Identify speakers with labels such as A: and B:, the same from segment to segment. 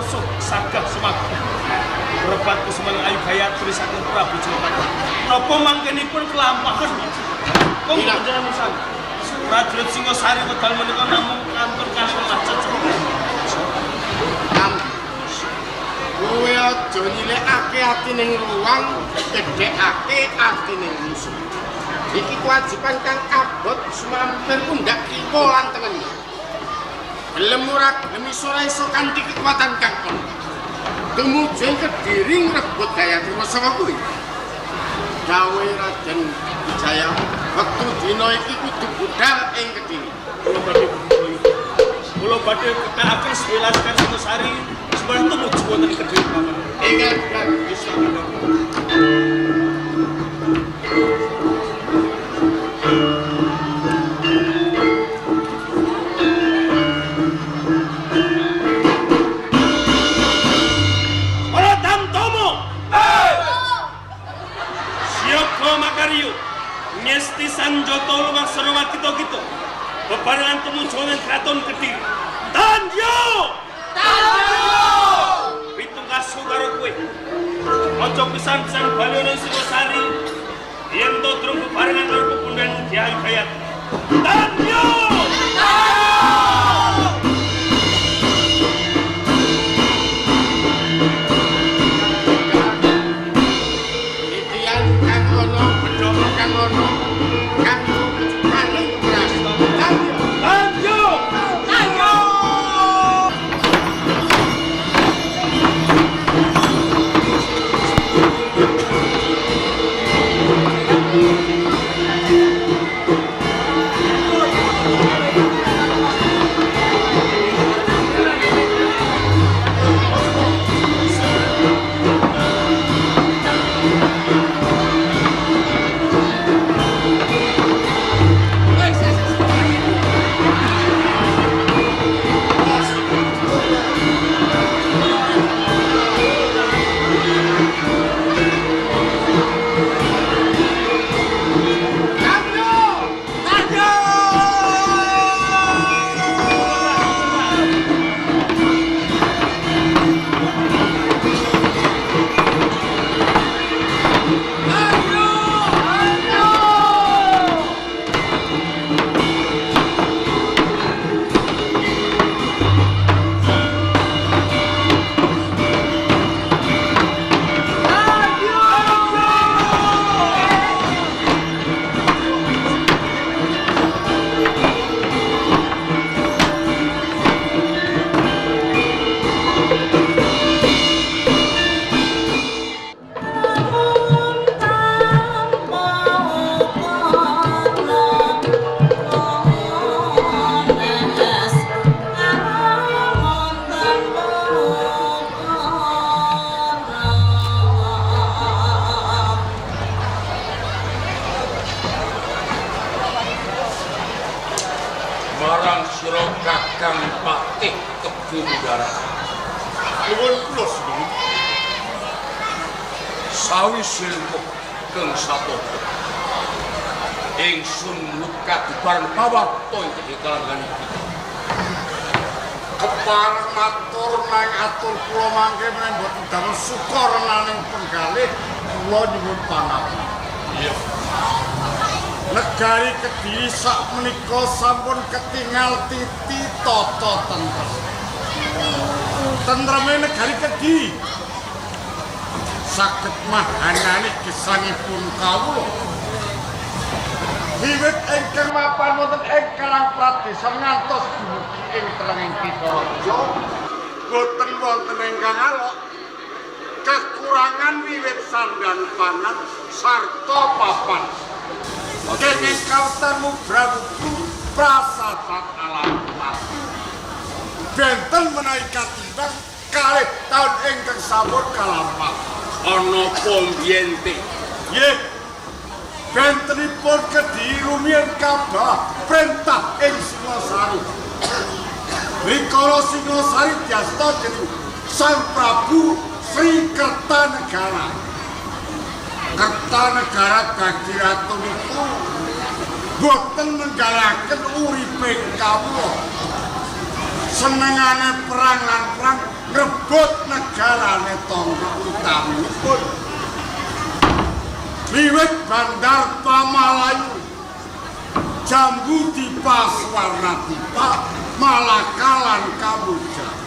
A: sok sagah semakin berebat kusuman ayu gayat tulisaken Prabu Jalapati. Napa mangkenipun kelampahan? Kok panjenengan musan? Prajurit Singasari wedal menika namung kantor kalih macet.
B: Kowe aja nyilekake atining ruang, gedhekake atining musuh. Iki kewajiban kang abot sumampir pundak kita lan tengen. Gelem ora gelem ora iso kanthi kekuatan kang ono. Tumuju Kediri ngrebut Gayatri saka kuwi. Dawe Raden Wijaya, wektu dina iki kudu budal ing Kediri.
A: Kula badhe ketakaken sewelaskan Singasari sebantu tumuju wonten Kediri Paman.
B: Ingat kan bisa
A: Ngesti sanjoto lumaksana wakito-kito bebarengan tumuju ing kraton Kediri. Tanjo! Pitungkasu karo kowe. Aja pisan-pisan bali ana Singasari yen to durung bebarengan karo pepundhen Kyai Gayat. Tanjo!
C: marang sira Kakang Patih Kediri.
B: Nuwun kula sedulur.
C: Sawise keng satapa ingsun kadubar pawarta ing kalangan iki.
B: Kepareng matur nang atur kula mangke menawi boten damel syukur naning penggalih kula nyuwun pangapunten.
C: Iya.
B: Negari Kediri sakmenika sampun ketingal titi tata tentrem. Tentreme negari Kediri saged mahanani gesangipun kawula. Wiwit ingkang mapan wonten ing Karang Pradesan ngantos dumugi ing terenging Pitaraja boten wonten ingkang alok. Kekurangan wiwit sandang pangan sarta papan. Kenging kawetan mubramutu prasatan alam mati. Benten menawi katimbang kalih taun ingkang sampun kalampah.
C: Ana pombiyen te.
B: Nggih. Bentenipun Kediri rumiyin kabah perintah ing Singasari. Rikala Singasari diasta dening Sang Prabu Sri Kertanegara. Kertanegara dadi ratu niku boten nenggalaken uripe kawula. Senengane perang lan perang ngrebut negarane tangga utaminipun. Wiwit Bandar Pamalayu, Jambu Dipa Swarna Dipa, Malaka lan Kamboja.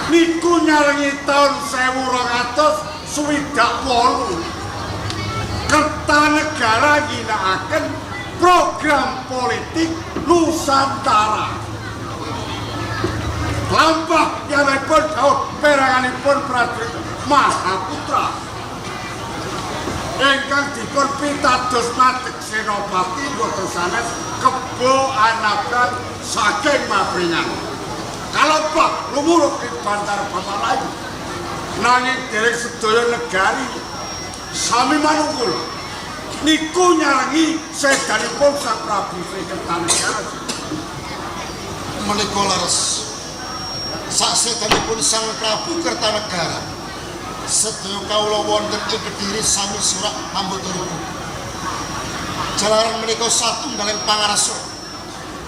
B: Niku nyarengi taun 1268 Kertanegara ginakaken program politik Nusantara. Lampah piyambakipun dawuh peranganipun Prajurit Mahaputra ingkang dipun pitados Matek Senopati boten sanes kebo anakan saking Mabringan. Kalebah lumuruk ing Bandar Pamalayu. Nanging dereng sedaya negari sami manungkul niku nyarengi sedanipun Sang Prabu Sri Kertanegara.
D: Menika leres sasedanipun Sang Prabu Kertanegara sedaya kawula wonten ing Kediri sami surak pambotoripun. Jalaran menika satunggaling pangarsa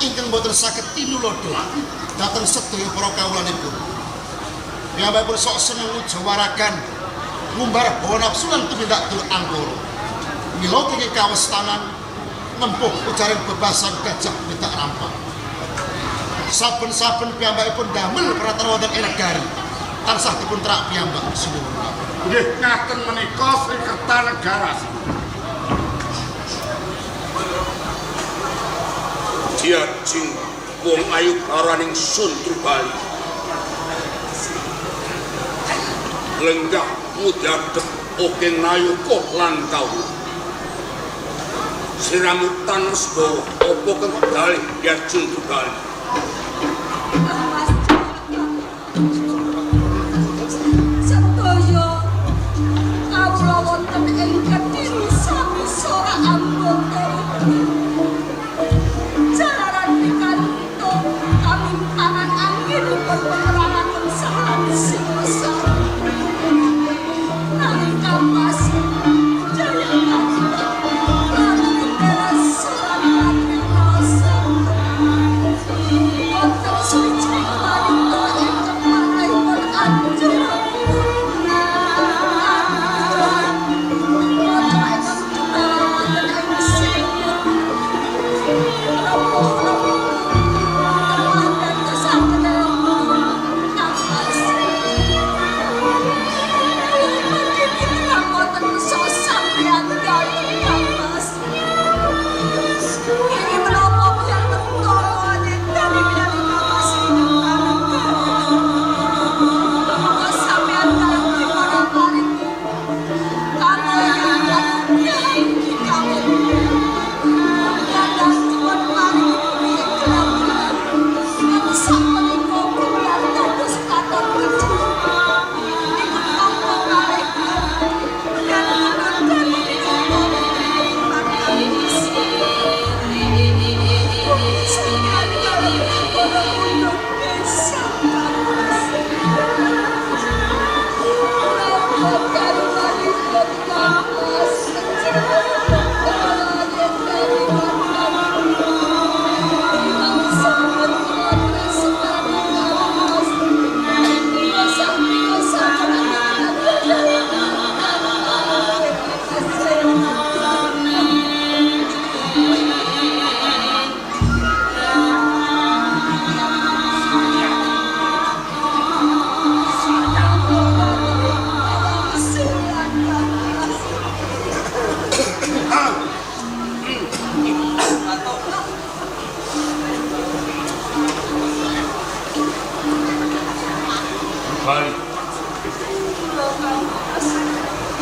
D: ingkang boten saged tinulada dhateng sedaya para kawulanipun. Piyambakipun sok seneng ngujawaraken ngumbar hawa nafsu lan tumindak tur angkara. Mila tinggi kawestanan nempuh ujaring bebasan gajah mitak rampah. Saben-saben piyambakipun damel peratan wonten ing negari tansah dipun terak piyambak sinuwun.
B: Nggih ngaten menika Sri Kertanegara.
C: Diajeng wong ayu karaning Sun Trubali. Lenggah mudhadhep oke nayuka lan kawula. Siramu tanes bawa apa kang dalih Diajeng Trubali.
E: Sedaya kawula wonten ing Kediri sami sora amboten. Jalaran pikanto kamintanan anggenipun peperangan sahan Singasari. Nanging kapas jaya kata lan kerasan rasa. Wonten suci wanita ingkang maraipun anjur.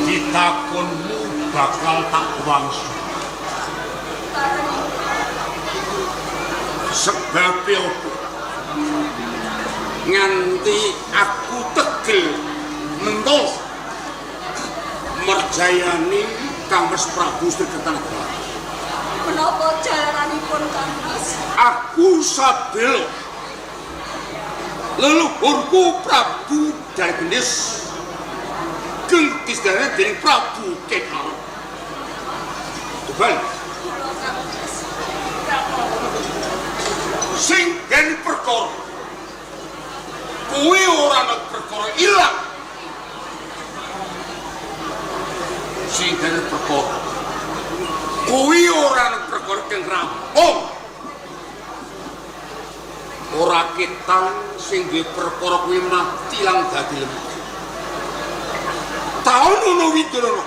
C: Ditakonmu bakal tak wangsu. Sebab apa? Nganti aku tegel mentos merjayani Kang Mas Prabu Sri Kertanegara.
E: Menapa jalaranipun Kang Mas?
C: Aku sadel leluhurku Prabu dari Gendis gentis dari Prabu Kekal. Tuhan sing gani perkara kuwi ora ana perkara sakitan sing duwe perkara kuwi mati lang dadi lemah. Taun ono Widrana.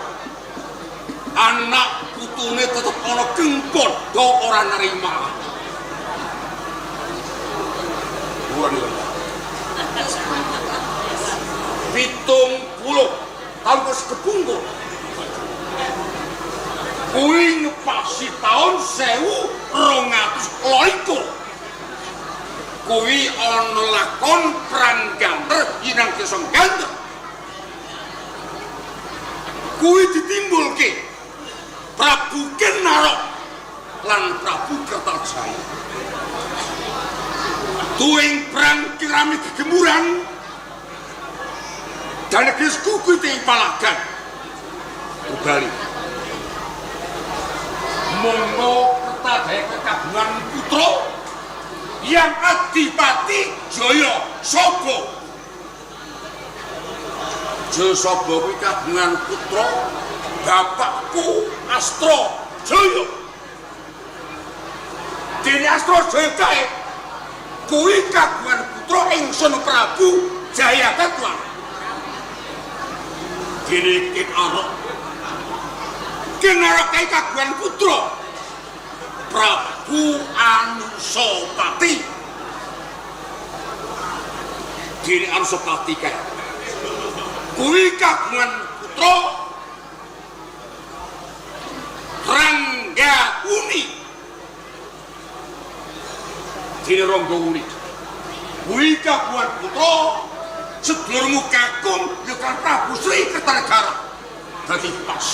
C: Anak putune tetep ana geng padha ora nerima. Waduh. 70 tanpa sekepungkur. Kuwi ngepasi taun 1228. Kuwi ana lakon perang ganter inang desa ganter. Kuwi ditimbulke Prabu Kenarok lan Prabu Kertajaya. Tuwing perang kirami gegemuran dan negeri kuku ting palagan berbalik. Monggo Kertajaya kekagungan putra yang adipati Jaya Saba. Jaya Saba kuwi kagungan putra bapakku Astra Jaya. Dene Astra Jaya kae kuwi kagungan putra ingsun Prabu Jayakatwang. Dene Kenarok kae kagungan putra Prabu Anusapati. Dene Anusapati kae kuwi kagungan putra Ranggauni. Dene Ranggauni kuwi kagungan putra sedulurmu kakung Yogyakarta Prabu Sri Kertanegara. Dadi pas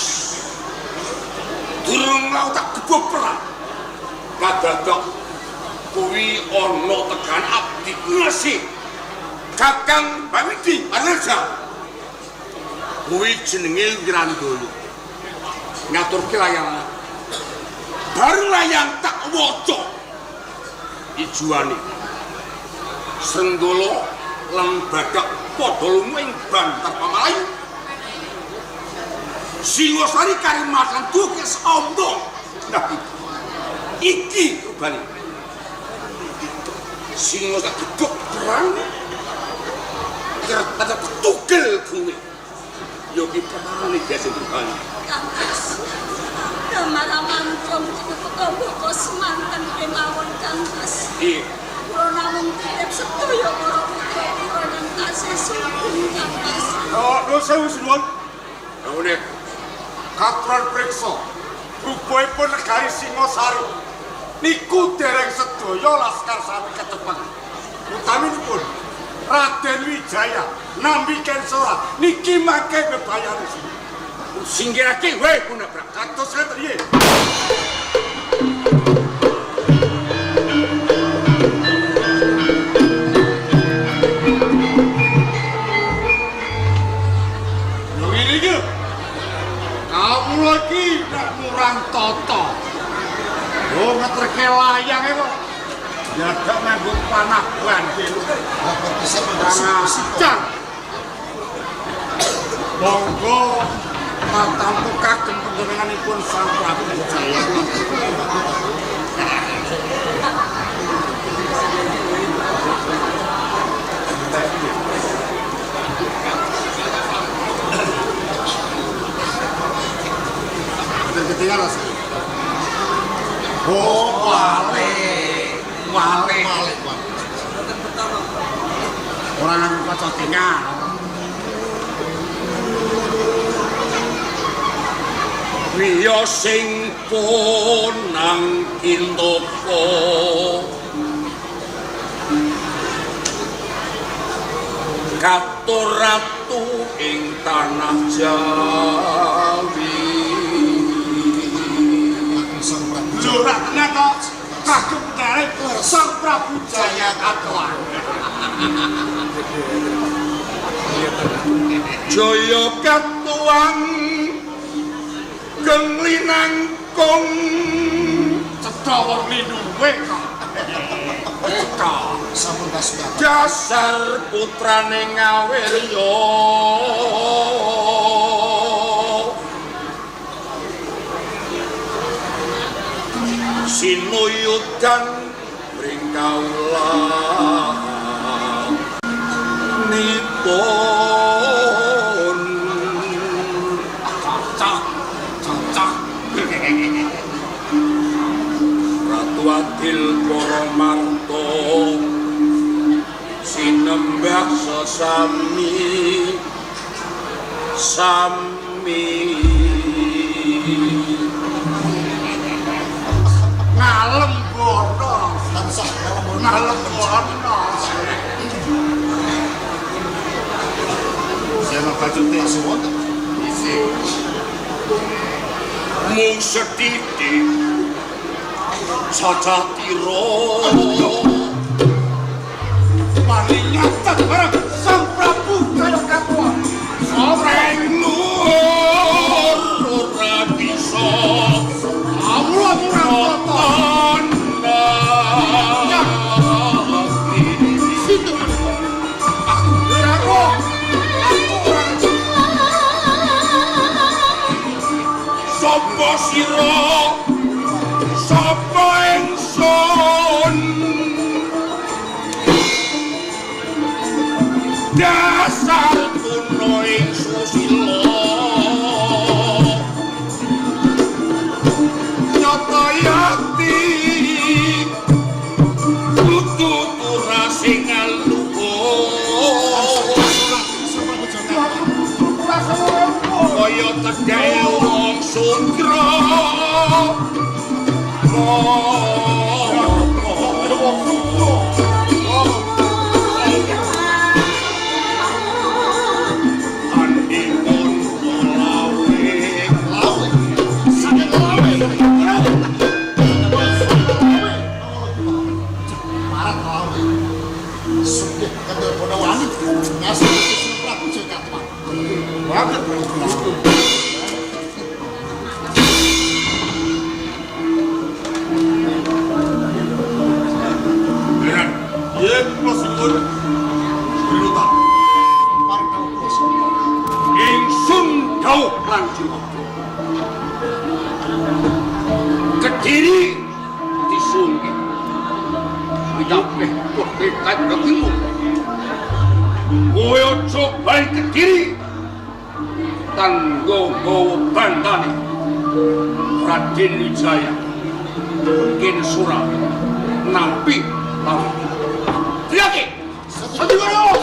C: durung mau tak gebuk perang kadadak kuwi ana tekan abdi ngasih Kakang Bawidi Anerja. Kuwi jenenge Wirandaya. Ngaturke layang. Bareng layang tak waca ijuane. Srenggala lan Badak padha lunga ing Bantar Pamalayu. Singosari Karimasan Dukes Ombo. Nah iki rupane Singosari gedhok perang kata tugel kuwi yo ki perane biasa rupane.
E: Kangkas, damaramantung kok semanten kemawon Kangkas.
C: Iya.
E: Kula namung titip sedaya para putra kula lan tasih sugeng Kangkas.
B: Nuwun sewu suwun.
C: Unik.
B: Katron priksa rupaipun negari Singosari niku dereng sedaya laskar sami ketepen. Utaminipun Raden Wijaya nampi Kensora niki mangke bebayane sini.
C: Singgirake wae punah Prak.
B: Kados ngeten nggih. Kamu lagi nak murang toto. Oh, ngetreke layang kok. Jadak nganggo panah bandil.
D: Apa bisa
B: Jangan. Monggo matampu kagem panjenenganipun Sang Prabu Wijaya. Ketinggalan sih. Oh, wale. Orang yang buka cotingan.
C: Wiya sing ponang Intoko katur ratu ing tanah Jawi.
D: Sang Prabu
B: Jurak ngetok kagem dari Sang Prabu Jayakatwang.
C: Jayakatwang genglinangkung
B: Cedha wong linuwe kok.
D: sampun kasuda.
C: dasar putrane Ngawirya sinuyudan mring kawula pun cacak Ratu Adil Poromarto sinembah sesami ngalem kono
D: tansah
C: ngalem kono
B: Siapa bajute
D: suwon
B: isi
C: mung setitik cacatiro
B: palingan bareng Sang Prabu Jayakatwa
C: Orang nur ora bisa
B: awula murang
C: Sapa sira sapa ingsun dasar kuno ing susila nyata yati kudu turasing kaya tegae wong sundra andipun lawe
D: sakit lawe marat lawe sugih kendel Bonawani ngasih Gusti Prabu Jayakatwa
B: banget
C: beran yen prosedur berutak
D: parkau kuasa
C: ingsun dawuh lanjut Kediri disungi Wiyapeh kok dekat ketemu kowe aja bali Kediri tanggo nggawa bandane Raden Wijaya mungkin surah nampi lawan Triaki Sadiwara